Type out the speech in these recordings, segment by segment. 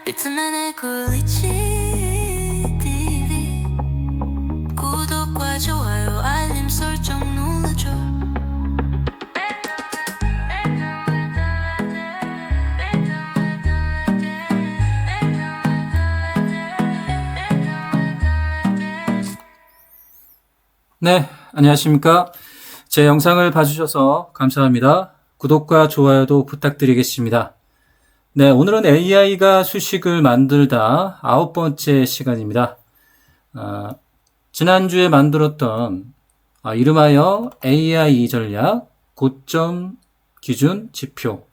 리듬만의 굴리치 TV 구독과 좋아요 알림 설정 눌러줘. 네, 안녕하십니까. 제 영상을 봐주셔서 감사합니다. 구독과 좋아요도 부탁드리겠습니다. 네, 오늘은 AI가 수식을 만들다 9번째 시간입니다. 지난주에 만들었던 이름하여 AI 전략, 고점, 기준, 지표.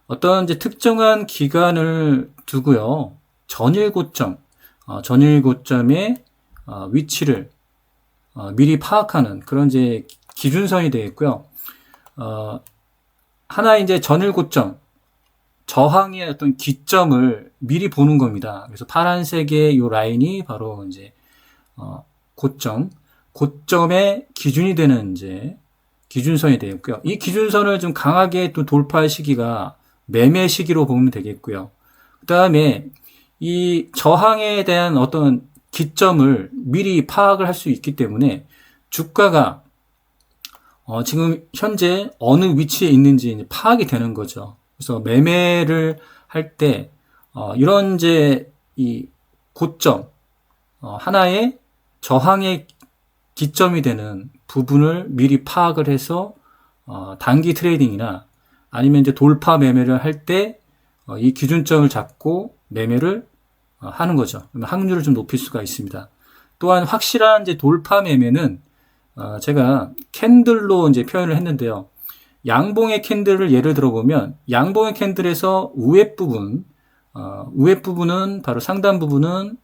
어떤 이제 특정한 기간을 두고요. 전일 고점의 위치를 미리 파악하는 그런 이제 기준선이 되겠고요. 하나의 이제 전일 고점, 저항의 어떤 기점을 미리 보는 겁니다. 그래서 파란색의 이 라인이 바로 이제 고점의 기준이 되는 이제 기준선이 되겠고요. 이 기준선을 좀 강하게 또 돌파할 시기가 매매 시기로 보면 되겠고요. 그 다음에 이 저항에 대한 어떤 기점을 미리 파악을 할 수 있기 때문에 주가가 지금 현재 어느 위치에 있는지 파악이 되는 거죠. 그래서 매매를 할 때 이런 이제 이 고점 하나의 저항의 기점이 되는 부분을 미리 파악을 해서 단기 트레이딩이나 아니면 이제 돌파 매매를 할 때 이 기준점을 잡고 매매를 하는 거죠. 그러면 확률을 좀 높일 수가 있습니다. 또한 확실한 이제 돌파 매매는 제가 캔들로 이제 표현을 했는데요. 양봉의 캔들을 예를 들어보면 양봉의 캔들에서 우회 부분은 바로 상단 부분은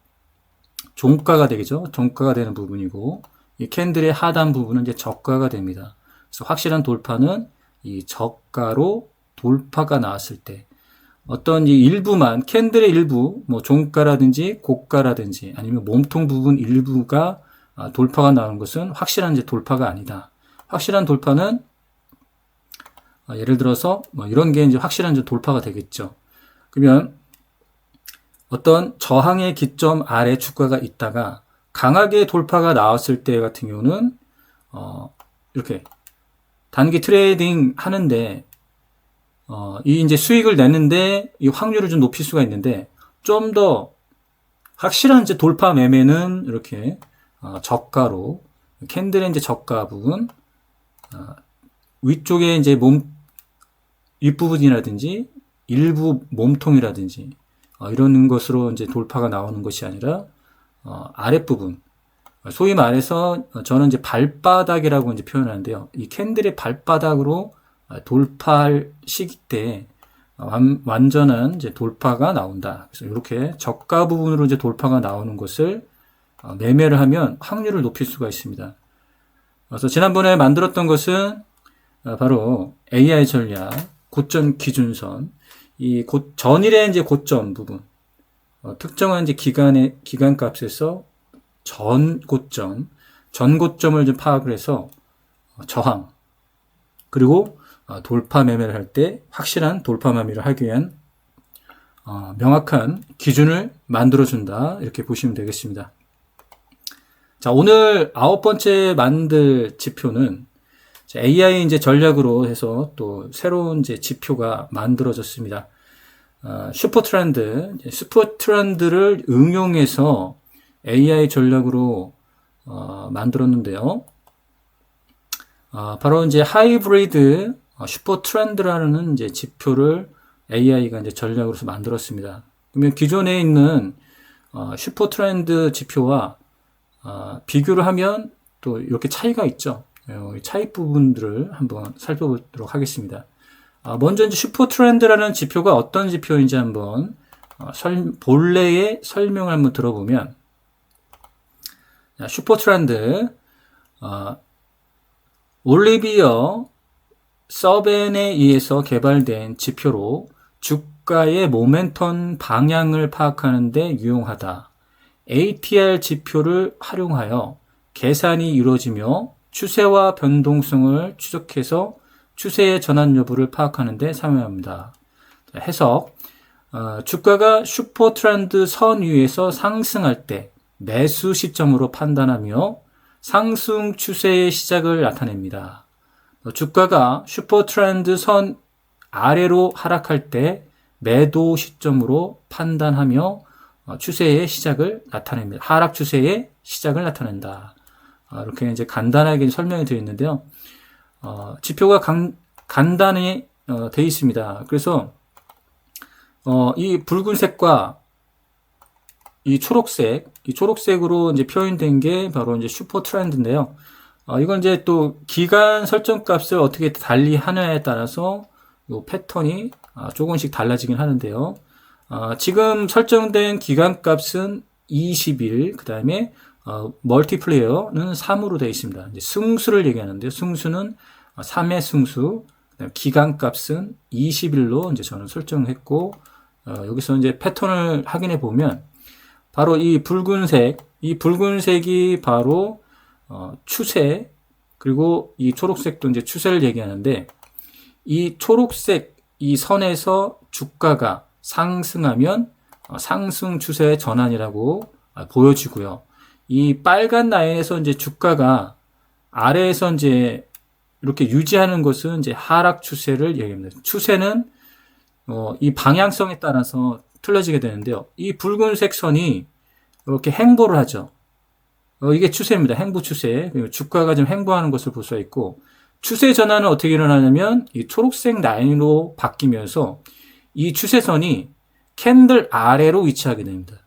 종가가 되겠죠. 종가가 되는 부분이고 이 캔들의 하단 부분은 이제 저가가 됩니다. 그래서 확실한 돌파는 이 저가로 돌파가 나왔을 때 어떤 이 일부만 캔들의 일부 뭐 종가라든지 고가라든지 아니면 몸통 부분 일부가 돌파가 나오는 것은 확실한 이제 돌파가 아니다. 확실한 돌파는 예를 들어서 뭐 이런 게 이제 확실한 이제 돌파가 되겠죠. 그러면 어떤 저항의 기점 아래 주가가 있다가 강하게 돌파가 나왔을 때 같은 경우는 이렇게 단기 트레이딩 하는데 이 이제 수익을 내는데 이 확률을 좀 높일 수가 있는데 좀 더 확실한 이제 돌파 매매는 이렇게 저가로 캔들의 이제 저가 부분 위쪽에 이제 윗부분이라든지 일부 몸통이라든지 이런 것으로 이제 돌파가 나오는 것이 아니라 아랫부분 소위 말해서 저는 이제 발바닥이라고 이제 표현하는데요. 이 캔들의 발바닥으로 돌파할 시기 때 완전한 이제 돌파가 나온다. 그래서 이렇게 저가 부분으로 이제 돌파가 나오는 것을 매매를 하면 확률을 높일 수가 있습니다. 그래서 지난번에 만들었던 것은 바로 AI 전략, 고점 기준선, 이 전일의 이제 고점 부분, 특정한 이제 기간값에서 전 고점을 좀 파악을 해서 저항, 그리고 돌파 매매를 할 때 확실한 돌파 매매를 하기 위한 명확한 기준을 만들어준다. 이렇게 보시면 되겠습니다. 자, 오늘 9번째 만들 지표는 AI 이제 전략으로 해서 또 새로운 이제 지표가 만들어졌습니다. 슈퍼 트렌드를 응용해서 AI 전략으로 만들었는데요. 바로 이제 하이브리드 슈퍼 트렌드라는 이제 지표를 AI가 이제 전략으로서 만들었습니다. 그러면 기존에 있는 슈퍼 트렌드 지표와 비교를 하면 또 이렇게 차이가 있죠. 차이 부분들을 한번 살펴보도록 하겠습니다. 먼저 이제 슈퍼 트렌드라는 지표가 어떤 지표인지 한번 본래의 설명을 한번 들어보면 슈퍼 트렌드 올리비어 서벤에 의해서 개발된 지표로 주가의 모멘텀 방향을 파악하는 데 유용하다. ATR 지표를 활용하여 계산이 이루어지며 추세와 변동성을 추적해서 추세의 전환 여부를 파악하는 데 사용합니다. 해석. 주가가 슈퍼 트렌드 선 위에서 상승할 때 매수 시점으로 판단하며 상승 추세의 시작을 나타냅니다. 주가가 슈퍼 트렌드 선 아래로 하락할 때 매도 시점으로 판단하며 추세의 시작을 나타냅니다. 하락 추세의 시작을 나타낸다. 이렇게 이제 간단하게 설명이 되어 있는데요. 지표가 간단히 되어 있습니다. 그래서 이 붉은색과 이 초록색으로 이제 표현된 게 바로 이제 슈퍼 트렌드인데요. 이건 이제 또 기간 설정 값을 어떻게 달리 하느냐에 따라서 이 패턴이 조금씩 달라지긴 하는데요. 지금 설정된 기간 값은 20일, 그 다음에 멀티플레이어는 3으로 되어 있습니다. 이제 승수를 얘기하는데요. 승수는 3의 승수, 기간 값은 20일로 이제 저는 설정했고, 여기서 이제 패턴을 확인해 보면, 바로 이 붉은색이 바로 추세, 그리고 이 초록색도 이제 추세를 얘기하는데, 이 초록색 이 선에서 주가가 상승하면 상승 추세의 전환이라고 보여지고요. 이 빨간 라인에서 이제 주가가 아래에서 이제 이렇게 유지하는 것은 이제 하락 추세를 얘기합니다. 추세는 이 방향성에 따라서 틀려지게 되는데요. 이 붉은색 선이 이렇게 횡보를 하죠. 이게 추세입니다. 횡보 추세. 주가가 좀 횡보하는 것을 볼 수가 있고, 추세 전환은 어떻게 일어나냐면 이 초록색 라인으로 바뀌면서 이 추세선이 캔들 아래로 위치하게 됩니다.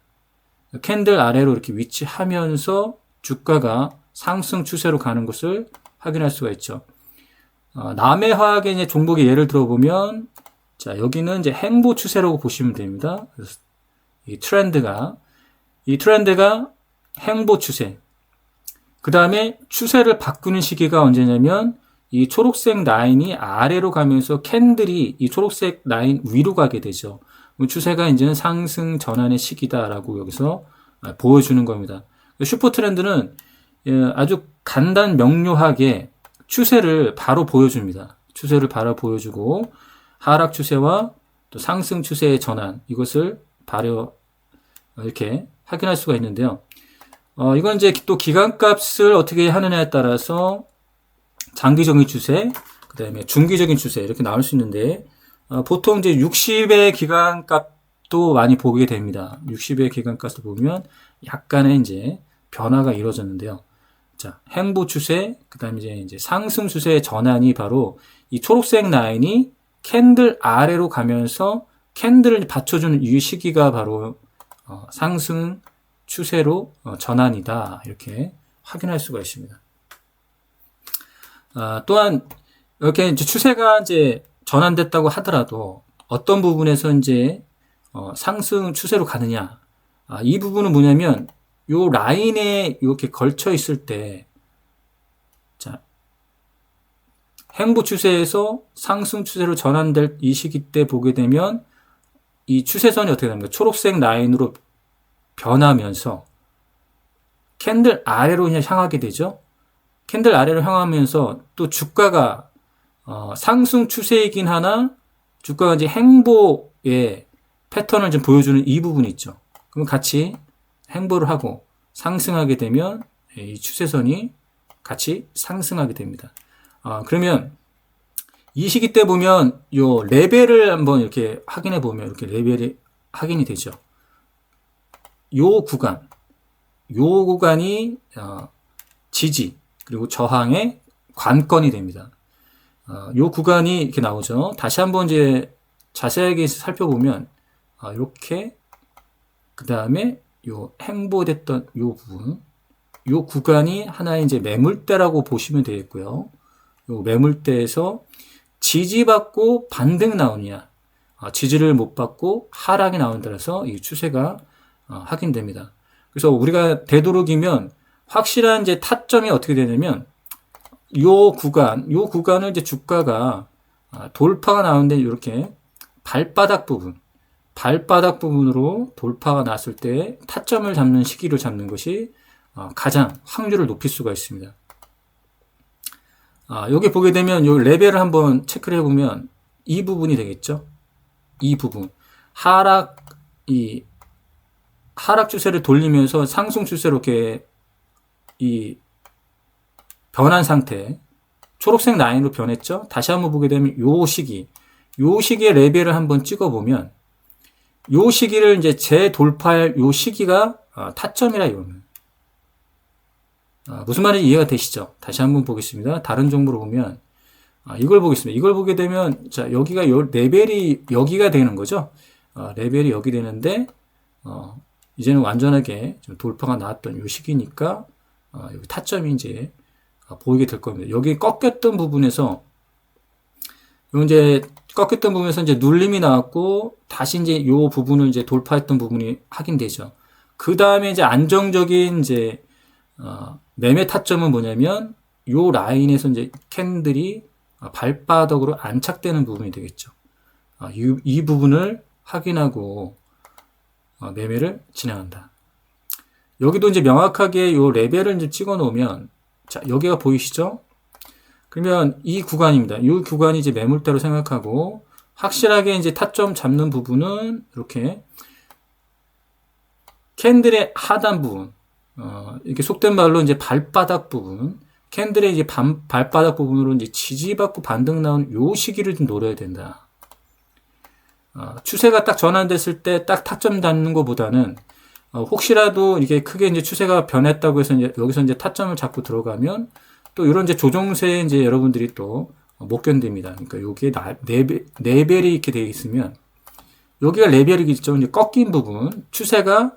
캔들 아래로 이렇게 위치하면서 주가가 상승 추세로 가는 것을 확인할 수가 있죠. 남의 화학의 이제 종목의 예를 들어보면, 자, 여기는 이제 횡보 추세라고 보시면 됩니다. 그래서 이 트렌드가 횡보 추세. 그 다음에 추세를 바꾸는 시기가 언제냐면, 이 초록색 라인이 아래로 가면서 캔들이 이 초록색 라인 위로 가게 되죠. 추세가 이제는 상승 전환의 시기다라고 여기서 보여주는 겁니다. 슈퍼 트렌드는 아주 간단 명료하게 추세를 바로 보여줍니다. 추세를 바로 보여주고, 하락 추세와 또 상승 추세의 전환, 이것을 바로 이렇게 확인할 수가 있는데요. 이건 이제 또 기간값을 어떻게 하느냐에 따라서 장기적인 추세, 그 다음에 중기적인 추세, 이렇게 나올 수 있는데, 보통 이제 60의 기간값도 많이 보게 됩니다. 60의 기간값을 보면 약간의 이제 변화가 이루어졌는데요. 자, 횡보 추세, 그 다음에 이제 상승 추세의 전환이 바로 이 초록색 라인이 캔들 아래로 가면서 캔들을 받쳐주는 이 시기가 바로 상승 추세로 전환이다. 이렇게 확인할 수가 있습니다. 또한 이렇게 이제 추세가 이제 전환됐다고 하더라도 어떤 부분에서 이제 상승 추세로 가느냐, 이 부분은 뭐냐면 요 라인에 이렇게 걸쳐 있을 때, 자, 횡보 추세에서 상승 추세로 전환될 이 시기 때 보게 되면 이 추세선이 어떻게 됩니까? 초록색 라인으로 변하면서 캔들 아래로 그냥 향하게 되죠. 캔들 아래로 향하면서 또 주가가 상승 추세이긴 하나 주가가 이제 횡보의 패턴을 좀 보여주는 이 부분이 있죠. 그럼 같이 횡보를 하고 상승하게 되면 이 추세선이 같이 상승하게 됩니다. 그러면 이 시기 때 보면 요 레벨을 한번 이렇게 확인해 보면 이렇게 레벨이 확인이 되죠. 요 구간이 지지 그리고 저항의 관건이 됩니다. 요 구간이 이렇게 나오죠. 다시 한번 이제 자세하게 살펴보면 이렇게 그 다음에 요 횡보됐던 요 부분, 요 구간이 하나의 이제 매물대라고 보시면 되겠고요. 요 매물대에서 지지받고 반등 나오느냐, 지지를 못 받고 하락이 나온다라서 이 추세가 확인됩니다. 그래서 우리가 되도록이면 확실한 이제 타점이 어떻게 되냐면 요 구간을 이제 주가가 돌파가 나오는데 이렇게 발바닥 부분으로 돌파가 났을 때 타점을 잡는 시기를 잡는 것이 가장 확률을 높일 수가 있습니다. 여기 보게 되면 요 레벨을 한번 체크를 해보면 이 부분이 되겠죠. 이 부분. 하락 추세를 돌리면서 상승 추세로 이렇게 변한 상태, 초록색 라인으로 변했죠. 다시 한번 보게 되면 요 시기의 레벨을 한번 찍어보면 요 시기를 이제 재돌파할 요 시기가 타점이라 이거는. 무슨 말인지 이해가 되시죠? 다시 한번 보겠습니다. 다른 종목으로 보면 이걸 보겠습니다. 이걸 보게 되면 자, 여기가 요 레벨이 여기가 되는 거죠. 레벨이 여기 되는데 이제는 완전하게 좀 돌파가 나왔던 요 시기니까 여기 타점이 이제 보이게 될 겁니다. 여기 꺾였던 부분에서 이제 눌림이 나왔고 다시 이제 요 부분을 이제 돌파했던 부분이 확인되죠. 그 다음에 이제 안정적인 이제 매매 타점은 뭐냐면 요 라인에서 이제 캔들이 발바닥으로 안착되는 부분이 되겠죠. 이 부분을 확인하고 매매를 진행한다. 여기도 이제 명확하게 요 레벨을 이제 찍어 놓으면 자, 여기가 보이시죠? 그러면 이 구간입니다. 이 구간이 이제 매물대로 생각하고 확실하게 이제 타점 잡는 부분은 이렇게 캔들의 하단 부분, 이렇게 속된 말로 이제 발바닥 부분, 캔들의 이제 발바닥 부분으로 이제 지지받고 반등 나온 요 시기를 좀 노려야 된다. 추세가 딱 전환됐을 때 딱 타점 잡는 것보다는 혹시라도 이게 크게 이제 추세가 변했다고 해서 이제 여기서 이제 타점을 잡고 들어가면 또 이런 이제 조정세에 이제 여러분들이 또 못 견딥니다. 그러니까 여기에 레벨이 이렇게 되어 있으면 여기가 레벨이겠죠. 이제 꺾인 부분, 추세가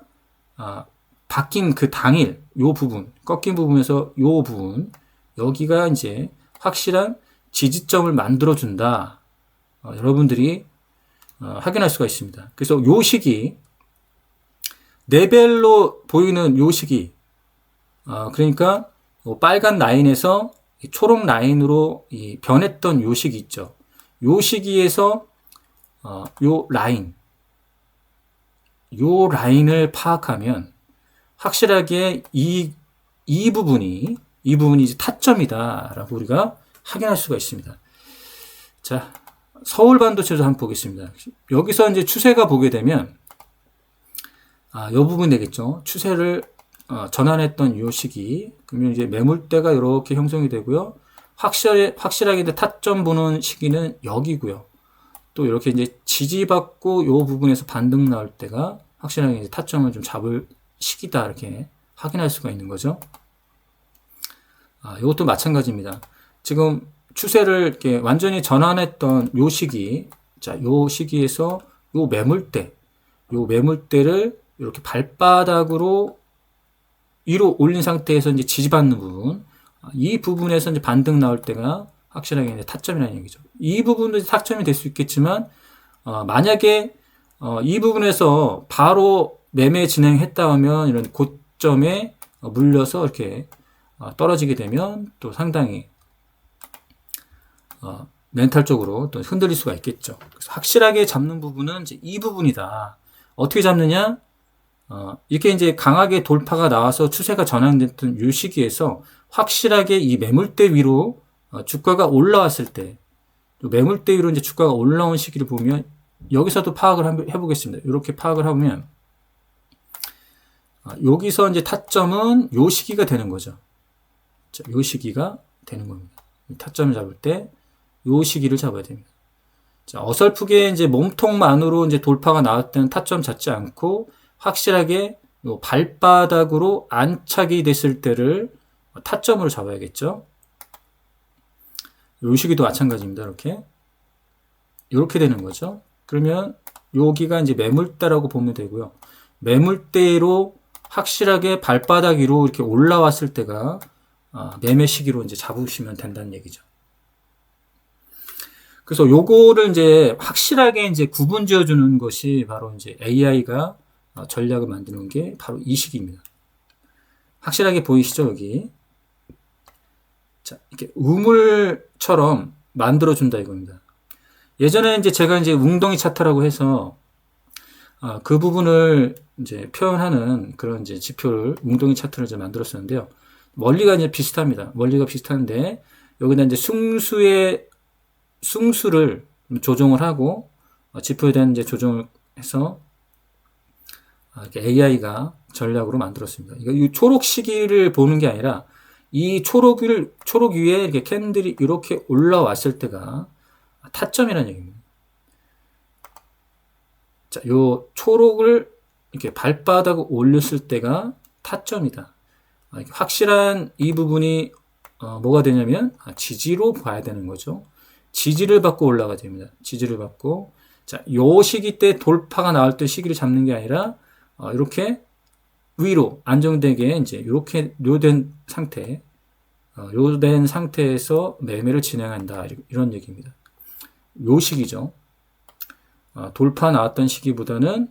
바뀐 그 당일 요 부분, 꺾인 부분에서 요 부분, 여기가 이제 확실한 지지점을 만들어 준다. 여러분들이 확인할 수가 있습니다. 그래서 요 시기 레벨로 보이는 요 시기, 그러니까 빨간 라인에서 초록 라인으로 변했던 요 시기 있죠. 요 시기에서 요 라인을 파악하면 확실하게 이 부분이 이제 타점이다라고 우리가 확인할 수가 있습니다. 자, 서울 반도체도 한번 보겠습니다. 여기서 이제 추세가 보게 되면 요 부분 되겠죠. 추세를 전환했던 요 시기, 그러면 이제 매물대가 이렇게 형성이 되고요. 확실하게 이제 타점 보는 시기는 여기고요. 또 이렇게 이제 지지받고 요 부분에서 반등 나올 때가 확실하게 이제 타점을 좀 잡을 시기다 이렇게 확인할 수가 있는 거죠. 이것도 마찬가지입니다. 지금 추세를 이렇게 완전히 전환했던 요 시기, 자, 요 시기에서 요 매물대를 이렇게 발바닥으로 위로 올린 상태에서 이제 지지받는 부분, 이 부분에서 이제 반등 나올 때가 확실하게 이제 타점이라는 얘기죠. 이 부분도 타점이 될 수 있겠지만, 만약에 이 부분에서 바로 매매 진행했다 하면 이런 고점에 물려서 이렇게 떨어지게 되면 또 상당히 멘탈적으로 또 흔들릴 수가 있겠죠. 그래서 확실하게 잡는 부분은 이제 이 부분이다. 어떻게 잡느냐? 이렇게 이제 강하게 돌파가 나와서 추세가 전환됐던 이 시기에서 확실하게 이 매물대 위로 주가가 올라왔을 때, 매물대 위로 이제 주가가 올라온 시기를 보면 여기서도 파악을 해보겠습니다. 이렇게 파악을 하면 여기서 이제 타점은 요 시기가 되는 거죠. 자, 요 시기가 되는 겁니다. 타점을 잡을 때 요 시기를 잡아야 됩니다. 자, 어설프게 이제 몸통만으로 이제 돌파가 나왔을 때는 타점 잡지 않고 확실하게 요 발바닥으로 안착이 됐을 때를 타점으로 잡아야겠죠. 요 시기도 마찬가지입니다. 이렇게 되는 거죠. 그러면 여기가 이제 매물대라고 보면 되고요. 매물대로 확실하게 발바닥 위로 이렇게 올라왔을 때가 매매 시기로 이제 잡으시면 된다는 얘기죠. 그래서 요거를 이제 확실하게 이제 구분 지어주는 것이 바로 이제 AI가 전략을 만드는 게 바로 이 시기입니다. 확실하게 보이시죠, 여기? 자, 이렇게 우물처럼 만들어준다 이겁니다. 예전에 이제 제가 이제 웅덩이 차트라고 해서 그 부분을 이제 표현하는 그런 이제 지표를 웅덩이 차트를 이제 만들었었는데요. 원리가 이제 비슷합니다. 원리가 비슷한데 여기다 이제 승수를 조정을 하고 지표에 대한 이제 조정을 해서 AI가 전략으로 만들었습니다. 이 초록 시기를 보는 게 아니라 이 초록 위에 이렇게 캔들이 이렇게 올라왔을 때가 타점이라는 얘기입니다. 자, 요 초록을 이렇게 발바닥을 올렸을 때가 타점이다. 확실한 이 부분이 뭐가 되냐면 지지로 봐야 되는 거죠. 지지를 받고 올라가야 됩니다. 지지를 받고, 자, 요 시기 때 돌파가 나올 때 시기를 잡는 게 아니라 이렇게 위로 안정되게 이제 이렇게 요된 상태, 요된 상태에서 매매를 진행한다, 이런 얘기입니다. 요 시기죠. 돌파 나왔던 시기보다는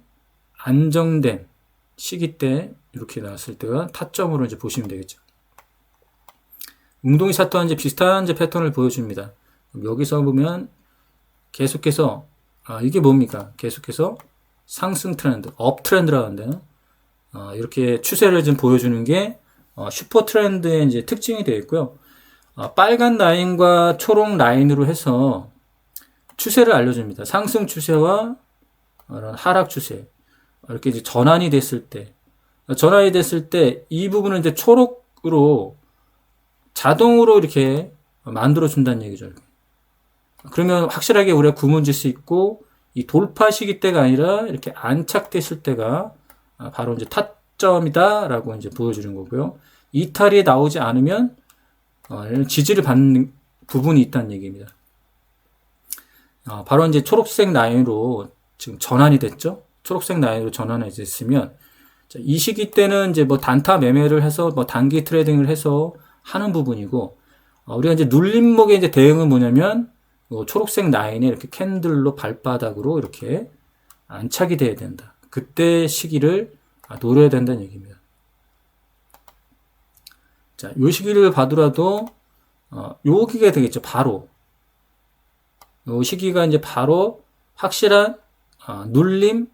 안정된 시기 때 이렇게 나왔을 때가 타점으로 이제 보시면 되겠죠. 웅동이 차트와 이제 비슷한 이제 패턴을 보여줍니다. 여기서 보면 계속해서 이게 뭡니까? 계속해서 상승 트렌드, 업 트렌드라고 하는데요. 이렇게 추세를 좀 보여주는 게 슈퍼 트렌드의 이제 특징이 되어 있고요. 빨간 라인과 초록 라인으로 해서 추세를 알려줍니다. 상승 추세와 하락 추세. 이렇게 이제 전환이 됐을 때 이 부분은 이제 초록으로 자동으로 이렇게 만들어 준다는 얘기죠. 이렇게. 그러면 확실하게 우리가 구문질 수 있고, 이 돌파 시기 때가 아니라 이렇게 안착됐을 때가 바로 이제 타점이다라고 이제 보여주는 거고요. 이탈이 나오지 않으면 지지를 받는 부분이 있다는 얘기입니다. 바로 이제 초록색 라인으로 지금 전환이 됐죠. 초록색 라인으로 전환이 됐으면, 이 시기 때는 이제 뭐 단타 매매를 해서 뭐 단기 트레이딩을 해서 하는 부분이고, 우리가 이제 눌림목의 이제 대응은 뭐냐면 초록색 라인에 이렇게 캔들로 발바닥으로 이렇게 안착이 돼야 된다. 그때 시기를 노려야 된다는 얘기입니다. 자, 요 시기를 봐더라도 여기가 되겠죠. 바로 요 시기가 이제 바로 확실한 눌림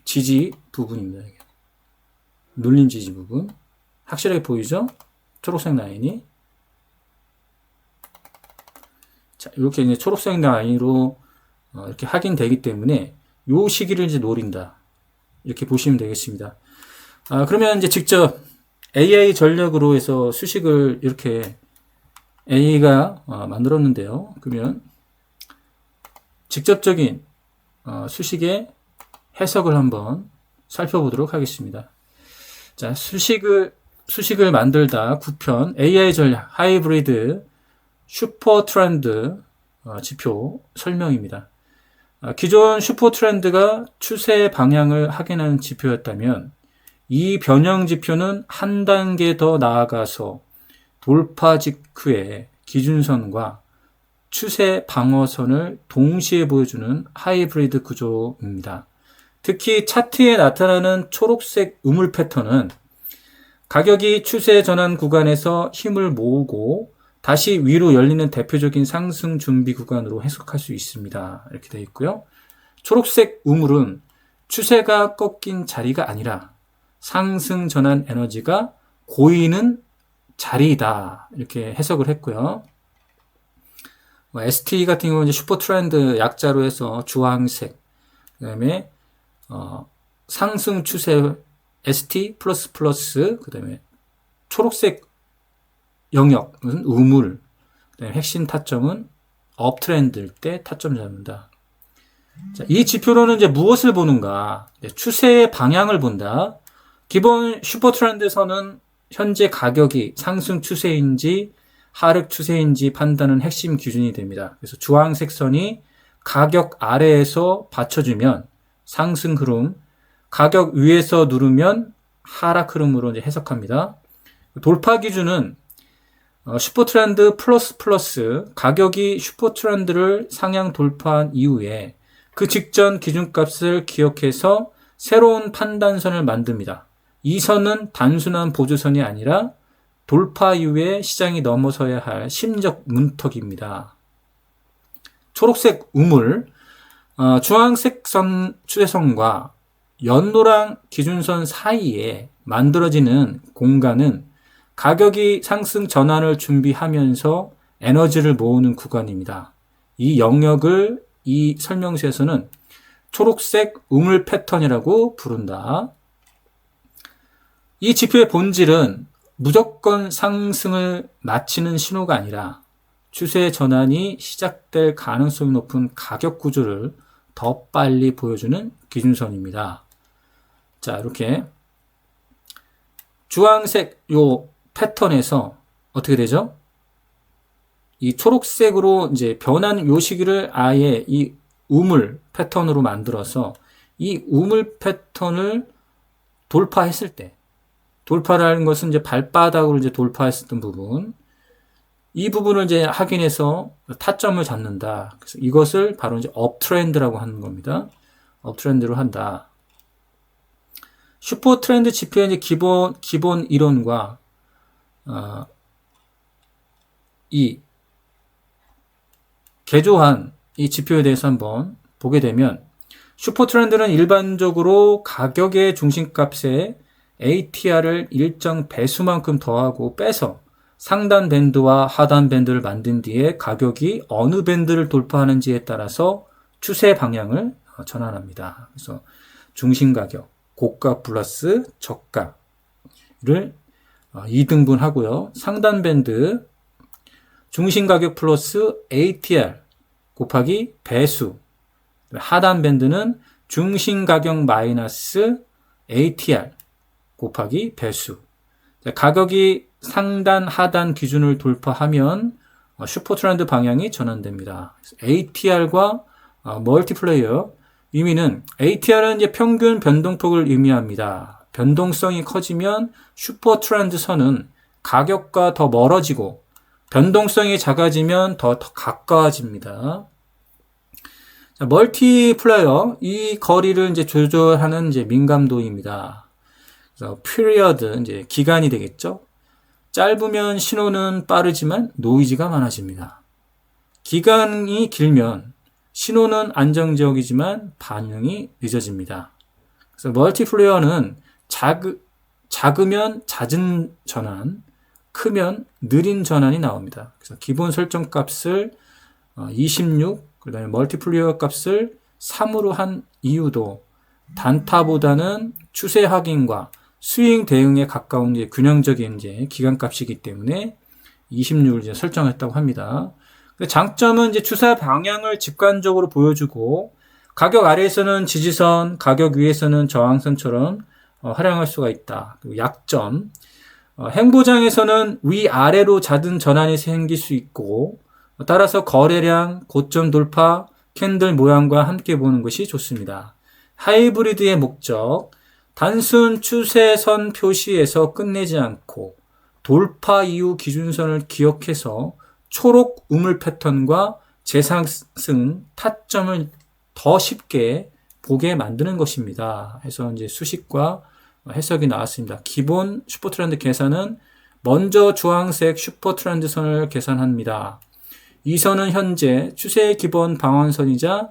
지지 부분입니다. 눌림 지지 부분 확실하게 보이죠? 초록색 라인이. 자, 이렇게 이제 초록색 라인으로 이렇게 확인되기 때문에 요 시기를 이제 노린다. 이렇게 보시면 되겠습니다. 그러면 이제 직접 AI 전략으로 해서 수식을 이렇게 AI가 만들었는데요. 그러면 직접적인 수식의 해석을 한번 살펴보도록 하겠습니다. 자, 수식을 만들다 9편 AI 전략 하이브리드 슈퍼 트렌드 지표 설명입니다. 기존 슈퍼 트렌드가 추세 방향을 확인하는 지표였다면 이 변형 지표는 한 단계 더 나아가서 돌파 직후의 기준선과 추세 방어선을 동시에 보여주는 하이브리드 구조입니다. 특히 차트에 나타나는 초록색 우물 패턴은 가격이 추세 전환 구간에서 힘을 모으고 다시 위로 열리는 대표적인 상승 준비 구간으로 해석할 수 있습니다. 이렇게 되어 있고요. 초록색 우물은 추세가 꺾인 자리가 아니라 상승 전환 에너지가 고이는 자리이다. 이렇게 해석을 했고요. ST 같은 경우는 이제 슈퍼 트렌드 약자로 해서 주황색, 그 다음에 상승 추세 ST 그 다음에 초록색 영역은 우물, 그다음에 핵심 타점은 업 트렌드일 때 타점 잡는다. 자, 이 지표로는 이제 무엇을 보는가? 추세의 방향을 본다. 기본 슈퍼 트렌드에서는 현재 가격이 상승 추세인지 하락 추세인지 판단하는 핵심 기준이 됩니다. 그래서 주황색 선이 가격 아래에서 받쳐주면 상승 흐름, 가격 위에서 누르면 하락 흐름으로 이제 해석합니다. 돌파 기준은 슈퍼 트렌드 플러스 가격이 슈퍼 트렌드를 상향 돌파한 이후에 그 직전 기준값을 기억해서 새로운 판단선을 만듭니다. 이 선은 단순한 보조선이 아니라 돌파 이후에 시장이 넘어서야 할 심리적 문턱입니다. 초록색 우물, 주황색 선 추세선과 연노랑 기준선 사이에 만들어지는 공간은 가격이 상승 전환을 준비하면서 에너지를 모으는 구간입니다. 이 영역을 이 설명서에서는 초록색 우물 패턴이라고 부른다. 이 지표의 본질은 무조건 상승을 마치는 신호가 아니라 추세 전환이 시작될 가능성이 높은 가격 구조를 더 빨리 보여주는 기준선입니다. 자, 이렇게 주황색 요 패턴에서 어떻게 되죠? 이 초록색으로 이제 변한 요 시기를 아예 이 우물 패턴으로 만들어서 이 우물 패턴을 돌파했을 때, 돌파라는 것은 이제 발바닥으로 이제 돌파했었던 부분, 이 부분을 이제 확인해서 타점을 잡는다. 그래서 이것을 바로 이제 업트렌드라고 하는 겁니다. 업트렌드로 한다. 슈퍼 트렌드 지표의 이제 기본 이론과 이 개조한 이 지표에 대해서 한번 보게 되면, 슈퍼 트렌드는 일반적으로 가격의 중심값에 ATR을 일정 배수만큼 더하고 빼서 상단 밴드와 하단 밴드를 만든 뒤에 가격이 어느 밴드를 돌파하는지에 따라서 추세 방향을 전환합니다. 그래서 중심 가격, 고가 플러스 저가를 2등분 하고요. 상단 밴드, 중심 가격 플러스 ATR 곱하기 배수, 하단 밴드는 중심 가격 마이너스 ATR 곱하기 배수. 가격이 상단, 하단 기준을 돌파하면 슈퍼 트렌드 방향이 전환됩니다. ATR과 멀티플레이어, 의미는 ATR은 이제 평균 변동폭을 의미합니다. 변동성이 커지면 슈퍼 트렌드 선은 가격과 더 멀어지고 변동성이 작아지면 더 가까워집니다. 자, 멀티플레이어, 이 거리를 이제 조절하는 이제 민감도입니다. 그래서 period, 이제 기간이 되겠죠. 짧으면 신호는 빠르지만 노이즈가 많아집니다. 기간이 길면 신호는 안정적이지만 반응이 늦어집니다. 그래서 멀티플레이어는 작으면 잦은 전환, 크면 느린 전환이 나옵니다. 그래서 기본 설정 값을 26, 그 다음에 멀티플레이어 값을 3으로 한 이유도 단타보다는 추세 확인과 스윙 대응에 가까운 이제 균형적인 이제 기간값이기 때문에 26을 이제 설정했다고 합니다. 장점은 이제 추세 방향을 직관적으로 보여주고, 가격 아래에서는 지지선, 가격 위에서는 저항선처럼 활용할 수가 있다. 그리고 약점, 행보장에서는 위아래로 잦은 전환이 생길 수 있고, 따라서 거래량, 고점 돌파, 캔들 모양과 함께 보는 것이 좋습니다. 하이브리드의 목적, 단순 추세선 표시에서 끝내지 않고 돌파 이후 기준선을 기억해서 초록 우물 패턴과 재상승 타점을 더 쉽게 보게 만드는 것입니다. 해서 이제 수식과 해석이 나왔습니다. 기본 슈퍼 트렌드 계산은 먼저 주황색 슈퍼 트렌드 선을 계산합니다. 이 선은 현재 추세의 기본 방향선이자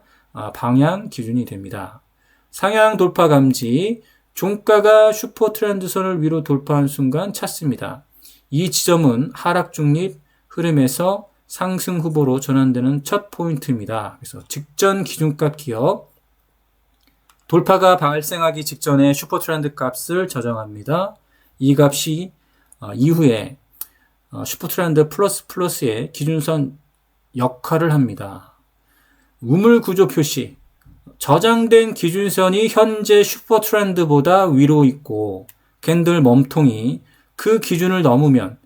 방향 기준이 됩니다. 상향 돌파 감지, 종가가 슈퍼 트렌드 선을 위로 돌파한 순간 찾습니다. 이 지점은 하락 중립 흐름에서 상승 후보로 전환되는 첫 포인트입니다. 그래서 직전 기준값 기억, 돌파가 발생하기 직전에 슈퍼 트렌드 값을 저장합니다. 이 값이 이후에 슈퍼 트렌드 플러스의 기준선 역할을 합니다. 우물 구조 표시, 저장된 기준선이 현재 슈퍼 트렌드보다 위로 있고 캔들 몸통이 그 기준을 넘으면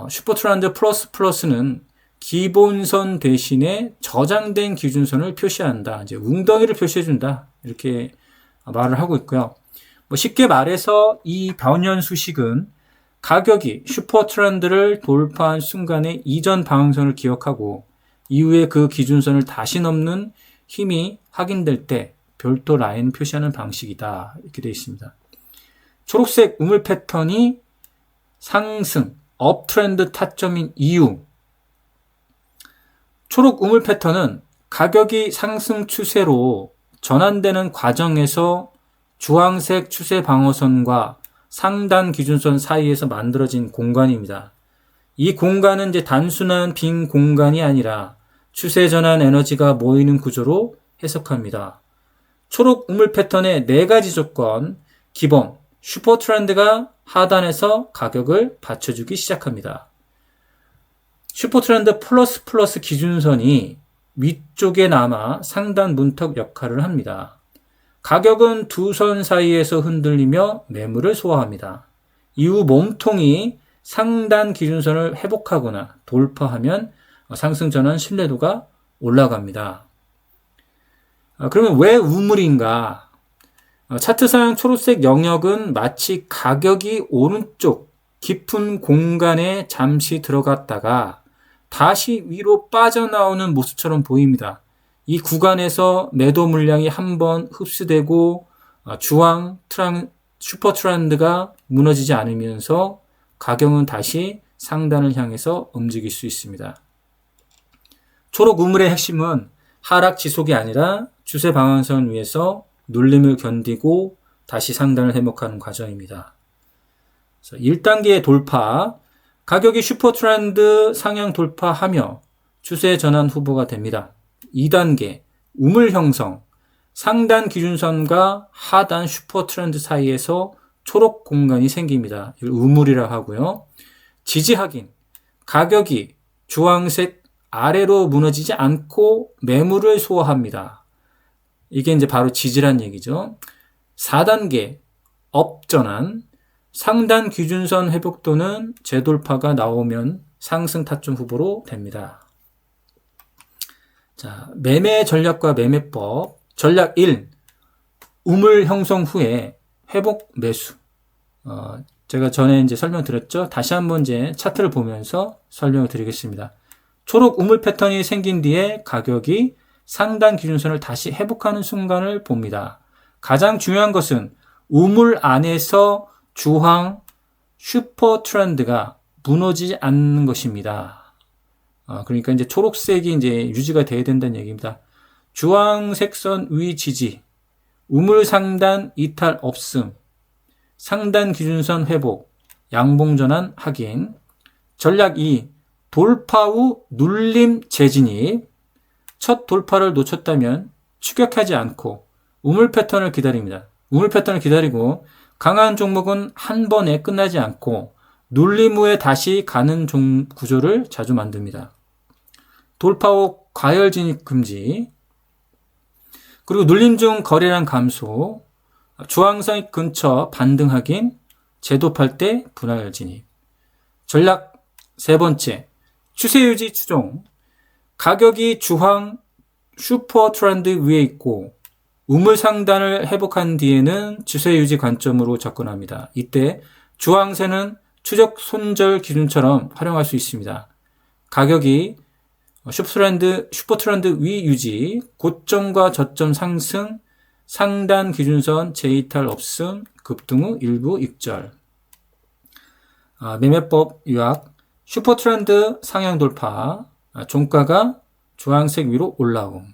슈퍼 트렌드 플러스는 기본선 대신에 저장된 기준선을 표시한다. 이제 웅덩이를 표시해준다. 이렇게 말을 하고 있고요. 쉽게 말해서 이 변연 수식은 가격이 슈퍼 트렌드를 돌파한 순간의 이전 방향선을 기억하고 이후에 그 기준선을 다시 넘는 힘이 확인될 때 별도 라인 표시하는 방식이다. 이렇게 되어 있습니다. 초록색 우물 패턴이 상승, 업트렌드 타점인 이유. 초록 우물 패턴은 가격이 상승 추세로 전환되는 과정에서 주황색 추세 방어선과 상단 기준선 사이에서 만들어진 공간입니다. 이 공간은 이제 단순한 빈 공간이 아니라 추세 전환 에너지가 모이는 구조로 해석합니다. 초록 우물 패턴의 4가지 조건, 기본, 슈퍼 트렌드가 하단에서 가격을 받쳐주기 시작합니다. 슈퍼 트렌드 플러스 기준선이 위쪽에 남아 상단 문턱 역할을 합니다. 가격은 두 선 사이에서 흔들리며 매물을 소화합니다. 이후 몸통이 상단 기준선을 회복하거나 돌파하면 상승 전환 신뢰도가 올라갑니다. 그러면 왜 우물인가? 차트상 초록색 영역은 마치 가격이 오른쪽 깊은 공간에 잠시 들어갔다가 다시 위로 빠져나오는 모습처럼 보입니다. 이 구간에서 매도 물량이 한번 흡수되고 주황 슈퍼 트렌드가 무너지지 않으면서 가격은 다시 상단을 향해서 움직일 수 있습니다. 초록 우물의 핵심은 하락 지속이 아니라 추세 방향선 위에서 눌림을 견디고 다시 상단을 회복하는 과정입니다. 1단계의 돌파, 가격이 슈퍼 트렌드 상향 돌파하며 추세 전환 후보가 됩니다. 2단계, 우물 형성, 상단 기준선과 하단 슈퍼 트렌드 사이에서 초록 공간이 생깁니다. 이걸 우물이라고 하고요. 지지 확인, 가격이 주황색 아래로 무너지지 않고 매물을 소화합니다. 이게 이제 바로 지지란 얘기죠. 4단계, 업전환, 상단 기준선 회복 또는 재돌파가 나오면 상승 타점 후보로 됩니다. 자, 매매 전략과 매매법. 전략 1. 우물 형성 후에 회복 매수. 제가 전에 이제 설명드렸죠. 다시 한번 이제 차트를 보면서 설명을 드리겠습니다. 초록 우물 패턴이 생긴 뒤에 가격이 상단 기준선을 다시 회복하는 순간을 봅니다. 가장 중요한 것은 우물 안에서 주황 슈퍼 트렌드가 무너지지 않는 것입니다. 그러니까 이제 초록색이 이제 유지가 돼야 된다는 얘기입니다. 주황색 선 위 지지, 우물 상단 이탈 없음, 상단 기준선 회복, 양봉 전환 확인. 전략 2. 돌파 후 눌림 재진입. 첫 돌파를 놓쳤다면 추격하지 않고 우물 패턴을 기다립니다. 우물 패턴을 기다리고 강한 종목은 한 번에 끝나지 않고 눌림 후에 다시 가는 구조를 자주 만듭니다. 돌파 후 과열 진입 금지. 그리고 눌림 중 거래량 감소. 주황선 근처 반등 확인. 재도팔 때 분할 진입. 전략 3번째. 추세 유지 추종. 가격이 주황 슈퍼 트렌드 위에 있고 우물 상단을 회복한 뒤에는 추세 유지 관점으로 접근합니다. 이때 주황세는 추적 손절 기준처럼 활용할 수 있습니다. 가격이 슈퍼 트렌드 위 유지, 고점과 저점 상승, 상단 기준선 재이탈 없음, 급등 후 일부 익절. 매매법 요약. 슈퍼 트렌드 상향 돌파, 종가가 주황색 위로 올라옴.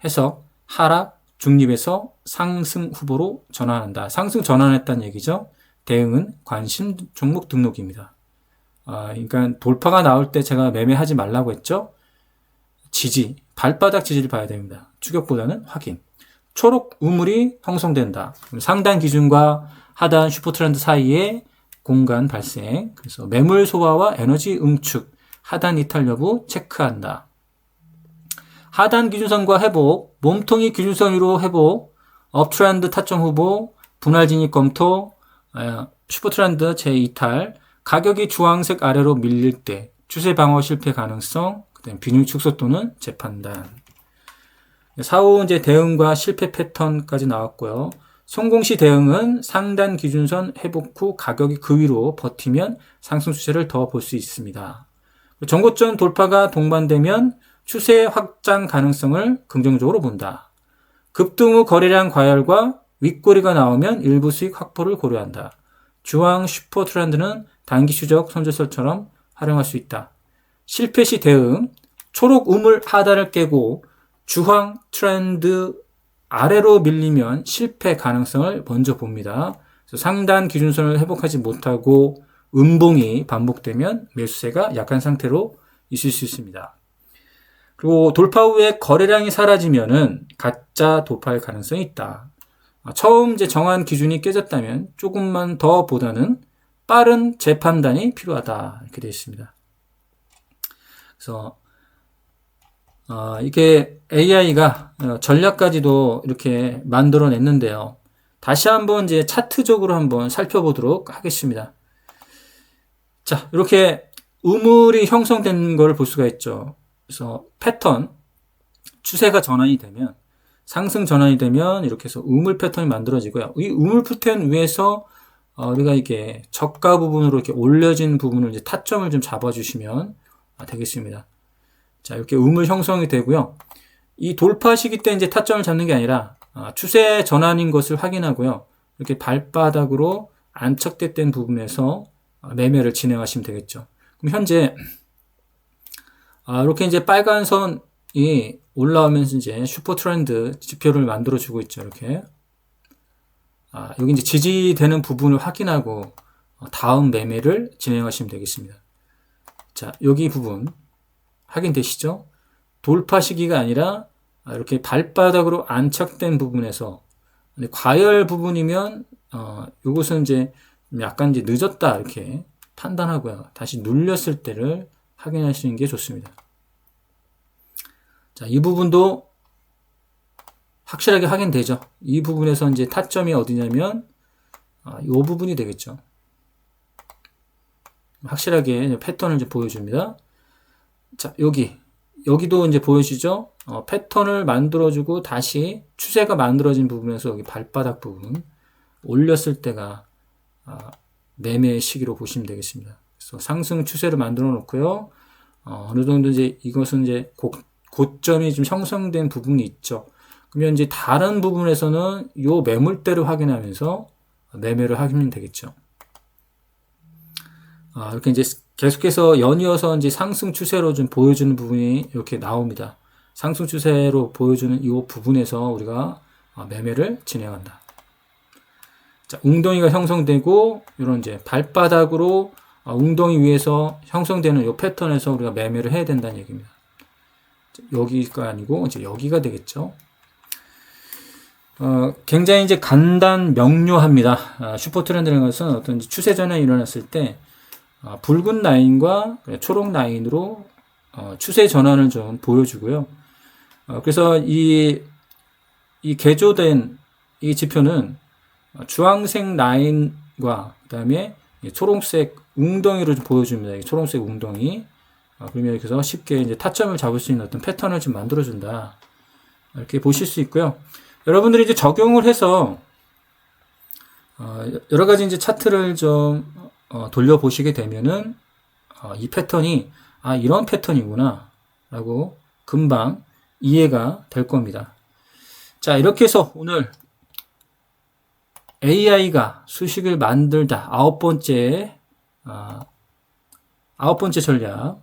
해석. 하락, 중립에서 상승 후보로 전환한다. 상승 전환했다는 얘기죠. 대응은 관심 종목 등록입니다. 그러니까 돌파가 나올 때 제가 매매하지 말라고 했죠. 지지, 발바닥 지지를 봐야 됩니다. 추격보다는 확인. 초록 우물이 형성된다. 상단 기준과 하단 슈퍼 트렌드 사이에 공간 발생. 그래서 매물 소화와 에너지 응축, 하단 이탈 여부 체크한다. 하단 기준선과 회복, 몸통이 기준선 위로 회복, 업트렌드 타점 후보, 분할 진입 검토, 슈퍼 트렌드 재이탈, 가격이 주황색 아래로 밀릴 때 추세 방어 실패 가능성, 그다음 비중 축소 또는 재판단. 사후 이제 대응과 실패 패턴까지 나왔고요. 성공 시 대응은 상단 기준선 회복 후 가격이 그 위로 버티면 상승 추세를 더 볼 수 있습니다. 전고점 돌파가 동반되면 추세 확장 가능성을 긍정적으로 본다. 급등 후 거래량 과열과 윗꼬리가 나오면 일부 수익 확보를 고려한다. 주황 슈퍼 트렌드는 단기 추적 손절설처럼 활용할 수 있다. 실패 시 대응, 초록 우물 하단을 깨고 주황 트렌드 아래로 밀리면 실패 가능성을 먼저 봅니다. 상단 기준선을 회복하지 못하고 음봉이 반복되면 매수세가 약한 상태로 있을 수 있습니다. 그리고 돌파 후에 거래량이 사라지면은 가짜 돌파할 가능성이 있다. 처음 이제 정한 기준이 깨졌다면 조금만 더 보다는 빠른 재판단이 필요하다. 이렇게 되어 있습니다. 그래서 이게 AI가 전략까지도 이렇게 만들어냈는데요. 다시 한번 이제 차트적으로 한번 살펴보도록 하겠습니다. 자, 이렇게 우물이 형성된 걸 볼 수가 있죠. 그래서 패턴, 추세가 전환이 되면, 상승 전환이 되면 이렇게 해서 우물 패턴이 만들어지고요. 이 우물 패턴 위에서 우리가 이게 저가 부분으로 이렇게 올려진 부분을 이제 타점을 좀 잡아주시면 되겠습니다. 자, 이렇게 우물 형성이 되고요. 이 돌파 시기 때 이제 타점을 잡는 게 아니라 추세 전환인 것을 확인하고요. 이렇게 발바닥으로 안착됐던 부분에서 매매를 진행하시면 되겠죠. 그럼 현재 이렇게 이제 빨간 선이 올라오면서 이제 슈퍼 트렌드 지표를 만들어주고 있죠. 이렇게 여기 이제 지지되는 부분을 확인하고 다음 매매를 진행하시면 되겠습니다. 자, 여기 부분 확인되시죠? 돌파 시기가 아니라 이렇게 발바닥으로 안착된 부분에서 과열 부분이면 이것은 이제 약간 이제 늦었다 이렇게 판단하고요. 다시 눌렸을 때를 확인하시는 게 좋습니다. 자, 이 부분도 확실하게 확인되죠. 이 부분에서 이제 타점이 어디냐면 이 부분이 되겠죠. 확실하게 패턴을 이제 보여줍니다. 자, 여기도 이제 보여주죠. 패턴을 만들어주고 다시 추세가 만들어진 부분에서 여기 발바닥 부분 올렸을 때가 매매 시기로 보시면 되겠습니다. 그래서 상승 추세를 만들어 놓고요. 어느 정도 이제 이것은 이제 고점이 좀 형성된 부분이 있죠. 그러면 이제 다른 부분에서는 요 매물대를 확인하면서 매매를 하면 되겠죠. 이렇게 이제 계속해서 연이어서 이제 상승 추세로 좀 보여주는 부분이 이렇게 나옵니다. 상승 추세로 보여주는 이 부분에서 우리가 매매를 진행한다. 자, 웅덩이가 형성되고 이런 이제 발바닥으로 웅덩이 위에서 형성되는 이 패턴에서 우리가 매매를 해야 된다는 얘기입니다. 여기가 아니고 이제 여기가 되겠죠. 굉장히 이제 간단 명료합니다. 슈퍼 트렌드라는 것은 어떤 추세 전환이 일어났을 때 붉은 라인과 초록 라인으로 추세 전환을 좀 보여주고요. 그래서 이 개조된 이 지표는 주황색 라인과 그다음에 초록색 웅덩이를 좀 보여줍니다. 이 초록색 웅덩이. 그러면 여기서 쉽게 이제 타점을 잡을 수 있는 어떤 패턴을 좀 만들어준다. 이렇게 보실 수 있고요. 여러분들이 이제 적용을 해서 여러 가지 이제 차트를 좀 돌려보시게 되면은 이 패턴이 이런 패턴이구나 라고 금방 이해가 될 겁니다. 자, 이렇게 해서 오늘 AI가 수식을 만들다 아홉 번째 전략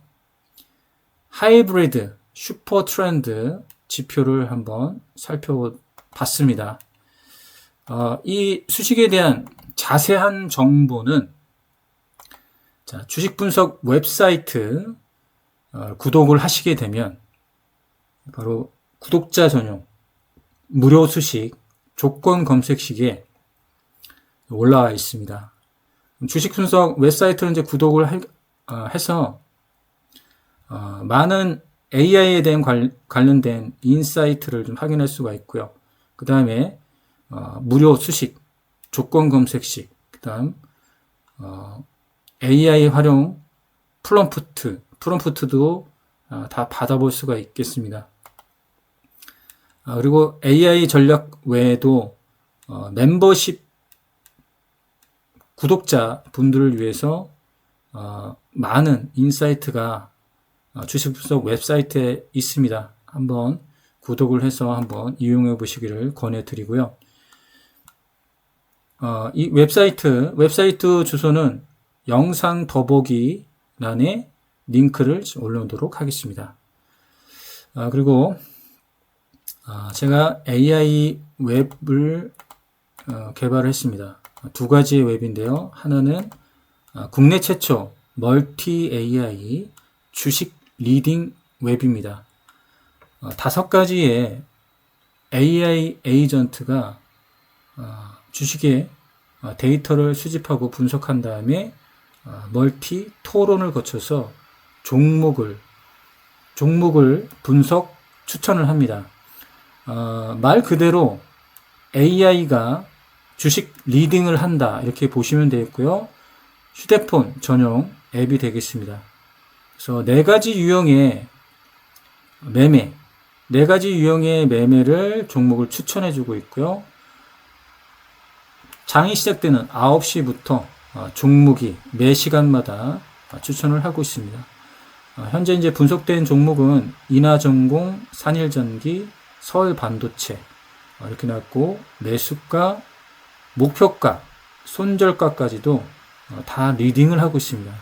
하이브리드 슈퍼 트렌드 지표를 한번 살펴봤습니다. 이 수식에 대한 자세한 정보는 주식 분석 웹사이트 구독을 하시게 되면 바로 구독자 전용 무료 수식 조건 검색식에 올라와 있습니다. 주식 분석 웹사이트를 이제 구독을 해서 많은 AI에 대한 관련된 인사이트를 좀 확인할 수가 있고요. 그 다음에 무료 수식 조건 검색식, 그 다음 AI 활용 프롬프트도 다 받아볼 수가 있겠습니다. 그리고 AI 전략 외에도 멤버십 구독자 분들을 위해서 많은 인사이트가 주식 분석 웹사이트에 있습니다. 한번 구독을 해서 한번 이용해 보시기를 권해드리고요. 이 웹사이트 주소는 영상 더보기란에 링크를 올려놓도록 하겠습니다. 그리고 제가 AI 웹을 개발을 했습니다. 두 가지의 웹인데요. 하나는 국내 최초 멀티 AI 주식 리딩 웹입니다. 5가지의 AI 에이전트가 주식의 데이터를 수집하고 분석한 다음에 멀티 토론을 거쳐서 종목을 분석 추천을 합니다. 말 그대로 AI가 주식 리딩을 한다 이렇게 보시면 되겠고요. 휴대폰 전용 앱이 되겠습니다. 그래서 4가지 유형의 매매, 4가지 유형의 매매를 종목을 추천해 주고 있고요. 장이 시작되는 9시부터 종목이 매 시간마다 추천을 하고 있습니다. 현재 이제 분석된 종목은 인하전공, 산일전기, 서울반도체 이렇게 나왔고 매수가, 목표가, 손절가까지도 다 리딩을 하고 있습니다.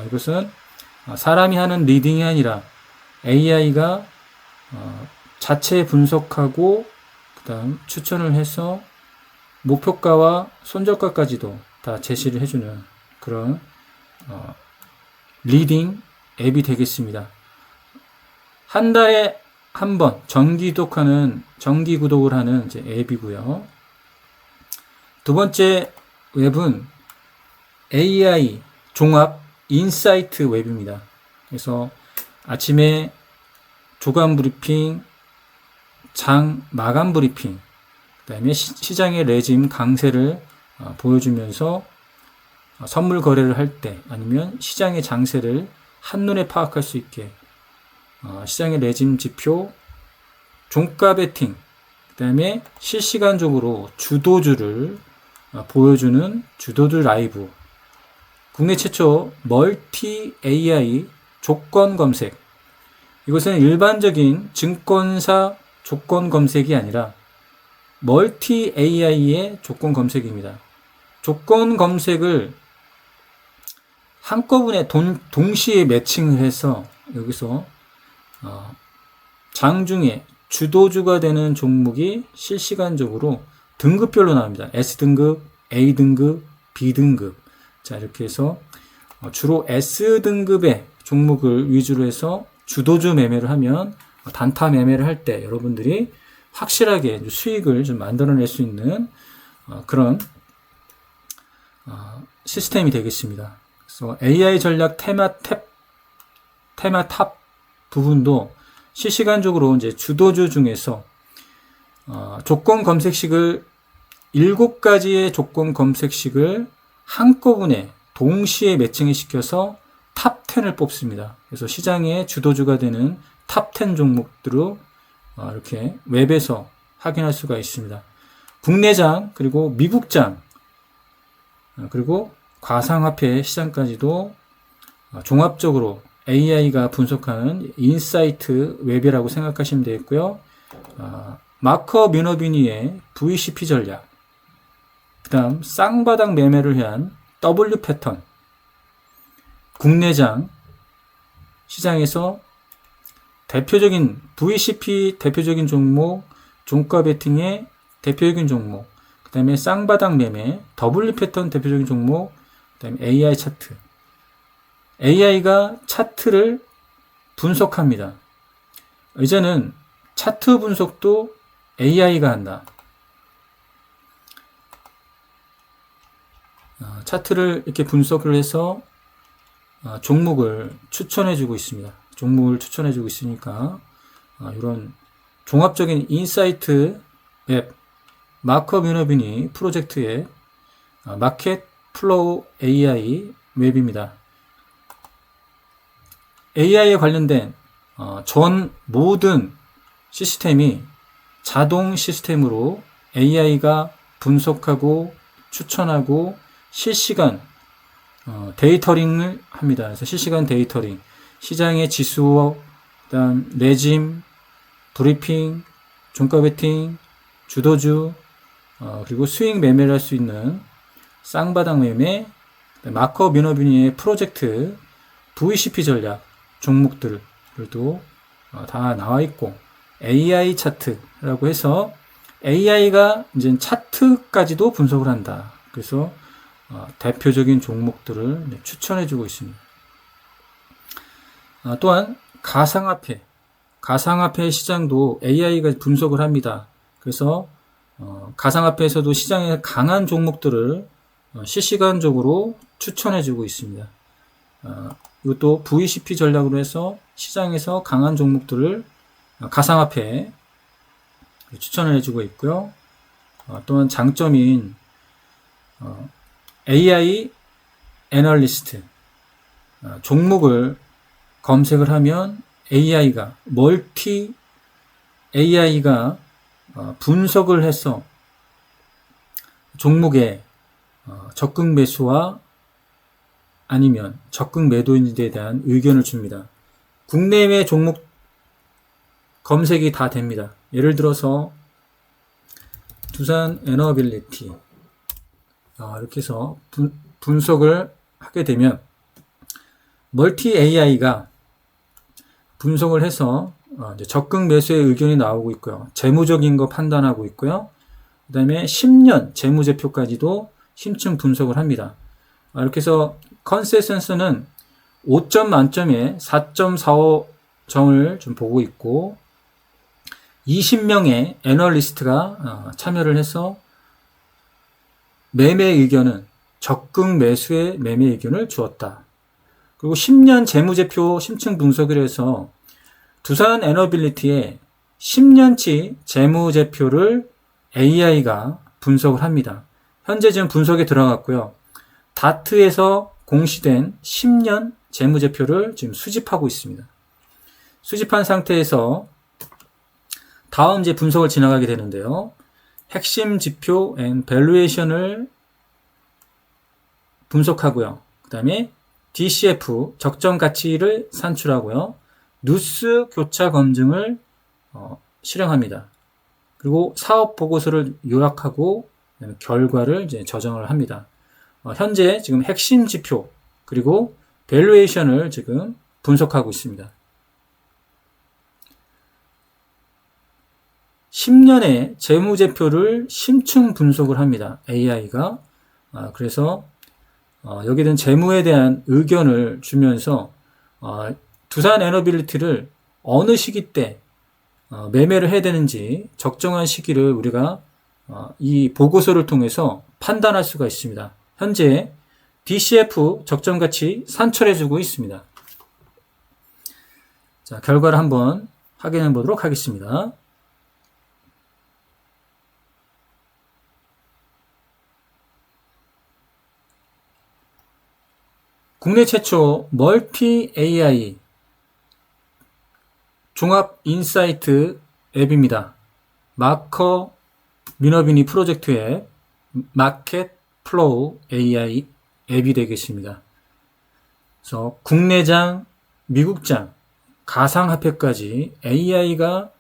이것은 사람이 하는 리딩이 아니라 AI가 자체 분석하고 그다음 추천을 해서 목표가와 손절가까지도 다 제시를 해주는 그런 리딩 앱이 되겠습니다. 한 달에 한 번 정기 구독을 하는 이제 앱이고요. 두 번째 웹은 AI 종합 인사이트 웹입니다. 그래서 아침에 조간 브리핑, 장 마감 브리핑, 그 다음에 시장의 레짐 강세를 보여주면서 선물 거래를 할 때 아니면 시장의 장세를 한눈에 파악할 수 있게 시장의 레짐 지표, 종가 베팅, 그 다음에 실시간적으로 주도주를 보여주는 주도주 라이브, 국내 최초 멀티 AI 조건 검색. 이것은 일반적인 증권사 조건 검색이 아니라 멀티 AI의 조건 검색입니다. 조건 검색을 한꺼번에 동시에 매칭을 해서 여기서 장중에 주도주가 되는 종목이 실시간적으로 등급별로 나옵니다. S등급, A등급, B등급. 자, 이렇게 해서 주로 S등급의 종목을 위주로 해서 주도주 매매를 하면 단타 매매를 할 때 여러분들이 확실하게 수익을 좀 만들어낼 수 있는 그런 시스템이 되겠습니다. 그래서 AI 전략 테마탑 부분도 실시간적으로 이제 주도주 중에서 조건 검색식을 7가지의 조건 검색식을 한꺼번에 동시에 매칭을 시켜서 탑 10을 뽑습니다. 그래서 시장의 주도주가 되는 탑 10 종목들을 이렇게 웹에서 확인할 수가 있습니다. 국내장 그리고 미국장 그리고 가상화폐 시장까지도 종합적으로 AI가 분석하는 인사이트 웹이라고 생각하시면 되겠고요. 마커 미너비니의 VCP 전략, 그 다음 쌍바닥 매매를 위한 W 패턴, 국내장 시장에서 대표적인 VCP 대표적인 종목, 종가 베팅의 대표적인 종목, 그 다음에 쌍바닥 매매, W 패턴 대표적인 종목, 그 다음에 AI 차트. AI가 차트를 분석합니다. 이제는 차트 분석도 AI가 한다. 차트를 이렇게 분석을 해서 종목을 추천해주고 있습니다. 종목을 추천해주고 있으니까 이런 종합적인 인사이트 앱, 마커 미너비니 프로젝트 앱, 마켓 플로우 AI 웹입니다. AI에 관련된 전 모든 시스템이 자동 시스템으로 AI가 분석하고 추천하고 실시간 데이터링을 합니다. 그래서 실시간 데이터링, 시장의 지수, 그다음 레짐, 브리핑, 종가 베팅, 주도주, 그리고 수익 매매를 할 수 있는 쌍바닥 매매, 마커 미너비니의 프로젝트, VCP 전략 종목들도 다 나와 있고, AI 차트라고 해서 AI가 이제 차트까지도 분석을 한다. 그래서 대표적인 종목들을 추천해 주고 있습니다. 또한 가상화폐, 가상화폐 시장도 AI가 분석을 합니다. 그래서 가상화폐에서도 시장에 강한 종목들을 실시간적으로 추천해주고 있습니다. 이것도 VCP 전략으로 해서 시장에서 강한 종목들을 가상화폐에 추천을 해주고 있고요. 또한 장점인 AI 애널리스트, 종목을 검색을 하면 AI가 분석을 해서 종목의 적극 매수와 아니면 적극 매도인지에 대한 의견을 줍니다. 국내외 종목 검색이 다 됩니다. 예를 들어서 두산 에너빌리티 이렇게 해서 분석을 하게 되면 멀티 AI가 분석을 해서 적극 매수의 의견이 나오고 있고요. 재무적인 거 판단하고 있고요. 그 다음에 10년 재무제표까지도 심층 분석을 합니다. 이렇게 해서 컨센서스는 5점 만점에 4.45점을 좀 보고 있고 20명의 애널리스트가 참여를 해서 매매 의견은 적극 매수의 매매 의견을 주었다. 그리고 10년 재무제표 심층 분석을 해서 두산 에너빌리티의 10년치 재무제표를 AI가 분석을 합니다. 현재 지금 분석에 들어갔고요. 다트에서 공시된 10년 재무제표를 지금 수집하고 있습니다. 수집한 상태에서 다음 이제 분석을 지나가게 되는데요. 핵심 지표 앤 밸류에이션을 분석하고요. 그 다음에 DCF 적정 가치를 산출하고요. 누스 교차 검증을 실행합니다. 그리고 사업 보고서를 요약하고 그다음에 결과를 이제 저장을 합니다. 현재 지금 핵심 지표 그리고 밸류에이션을 지금 분석하고 있습니다. 10년의 재무제표를 심층 분석을 합니다. AI가. 그래서 여기에 대한 재무에 대한 의견을 주면서 두산 에너빌리티를 어느 시기 때 매매를 해야 되는지 적정한 시기를 우리가 이 보고서를 통해서 판단할 수가 있습니다. 현재 DCF 적정가치 산출해주고 있습니다. 자, 결과를 한번 확인해 보도록 하겠습니다. 국내 최초 멀티 AI 종합 인사이트 앱입니다. 마커 미너비니 프로젝트 앱 마켓 플로우 AI 앱이 되겠습니다. 그래서 국내장, 미국장, 가상화폐까지 AI가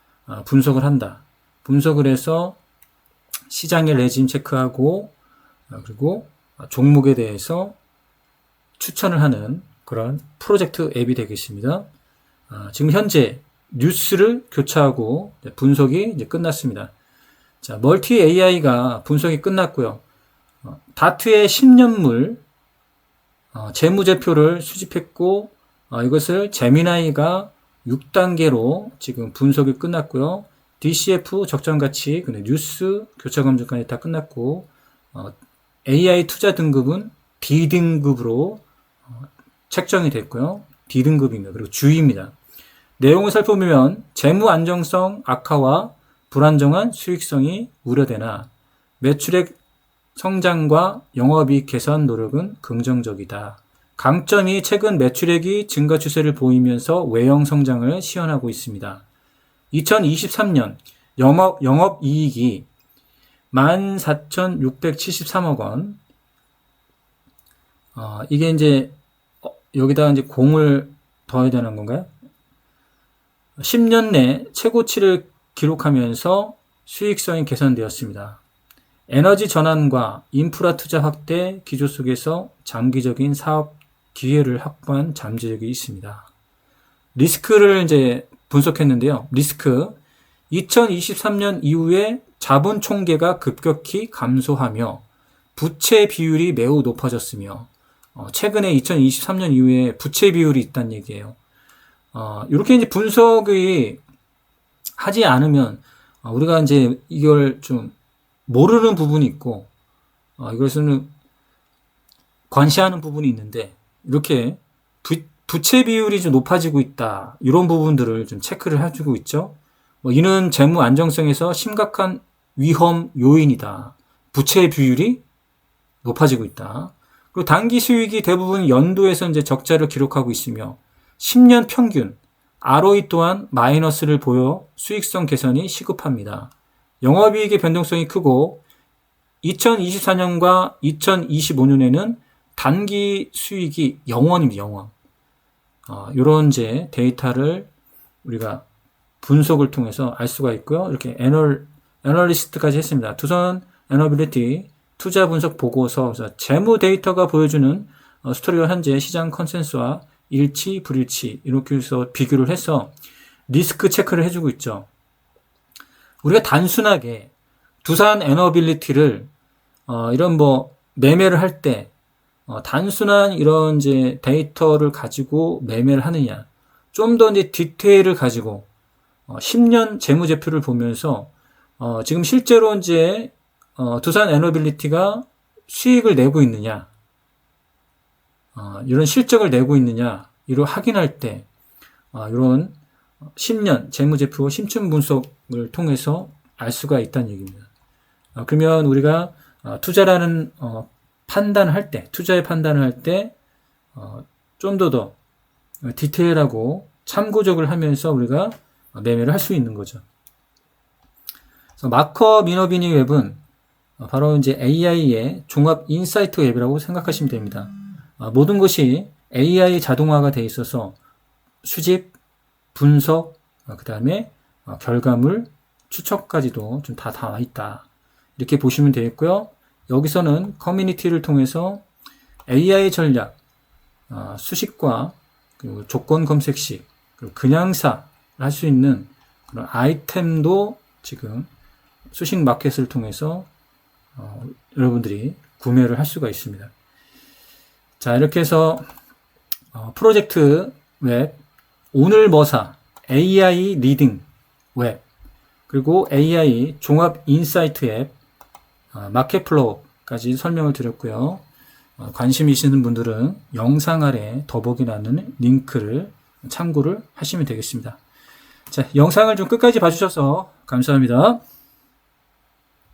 분석을 한다. 분석을 해서 시장의 레짐 체크하고 그리고 종목에 대해서 추천을 하는 그런 프로젝트 앱이 되겠습니다. 지금 현재 뉴스를 교차하고 분석이 이제 끝났습니다. 자, 멀티 AI가 분석이 끝났고요. 다트의 10년물 재무제표를 수집했고 이것을 제미나이가 6단계로 지금 분석이 끝났고요. DCF 적정가치, 뉴스 교차검증까지 다 끝났고 AI 투자 등급은 D등급으로 책정이 됐고요. D등급입니다. 그리고 주의입니다. 내용을 살펴보면 재무 안정성 악화와 불안정한 수익성이 우려되나 매출액 성장과 영업이익 개선 노력은 긍정적이다. 강점이 최근 매출액이 증가 추세를 보이면서 외형 성장을 시현하고 있습니다. 2023년 영업이익이 14,673억 원. 이게 이제 여기다가 이제 공을 더해야 되는 건가요? 10년 내 최고치를 기록하면서 수익성이 개선되었습니다. 에너지 전환과 인프라 투자 확대 기조 속에서 장기적인 사업 기회를 확보한 잠재력이 있습니다. 리스크를 이제 분석했는데요. 리스크 2023년 이후에 자본 총계가 급격히 감소하며 부채 비율이 매우 높아졌으며 최근에 2023년 이후에 부채 비율이 있다는 얘기예요. 이렇게 이제 분석이 하지 않으면 우리가 이제 이걸 좀 모르는 부분이 있고 이것은 관시하는 부분이 있는데 이렇게 부채 비율이 좀 높아지고 있다. 이런 부분들을 좀 체크를 해주고 있죠. 이는 재무 안정성에서 심각한 위험 요인이다. 부채 비율이 높아지고 있다. 그리고 단기 수익이 대부분 연도에서 이제 적자를 기록하고 있으며 10년 평균 ROE 또한 마이너스를 보여 수익성 개선이 시급합니다. 영업이익의 변동성이 크고 2024년과 2025년에는 단기 수익이 0원입니다. 0원. 이런 이제 데이터를 우리가 분석을 통해서 알 수가 있고요. 이렇게 애널리스트까지 했습니다. 투선 애너빌리티 투자 분석 보고서, 재무 데이터가 보여주는 스토리와 현재 시장 컨센서스와 일치, 불일치 이렇게 해서 비교를 해서 리스크 체크를 해주고 있죠. 우리가 단순하게 두산 에너빌리티를 이런 매매를 할 때 단순한 이런 이제 데이터를 가지고 매매를 하느냐, 좀 더 이제 디테일을 가지고 10년 재무제표를 보면서 지금 실제로 이제 두산 에너빌리티가 수익을 내고 있느냐, 이런 실적을 내고 있느냐, 이를 확인할 때 이런 10년 재무제표 심층 분석을 통해서 알 수가 있다는 얘기입니다. 그러면 우리가 투자라는 판단을 할 때, 투자의 판단을 할 때 좀 더 디테일하고 참고적을 하면서 우리가 매매를 할 수 있는 거죠. 그래서 마커 미너비니 웹은 바로 이제 AI의 종합 인사이트 웹이라고 생각하시면 됩니다. 모든 것이 AI 자동화가 돼 있어서 수집, 분석, 그 다음에 결과물, 추적까지도 좀 다 나와 있다. 이렇게 보시면 되겠고요. 여기서는 커뮤니티를 통해서 AI 전략, 수식과 그리고 조건 검색식, 그리고 그냥사를 할 수 있는 그런 아이템도 지금 수식 마켓을 통해서 여러분들이 구매를 할 수가 있습니다. 자, 이렇게 해서 프로젝트 웹, 오늘 뭐사, AI 리딩 웹, 그리고 AI 종합 인사이트 앱, 마켓플로우까지 설명을 드렸고요. 관심 있으신 분들은 영상 아래 더보기라는 링크를 참고를 하시면 되겠습니다. 자, 영상을 좀 끝까지 봐주셔서 감사합니다.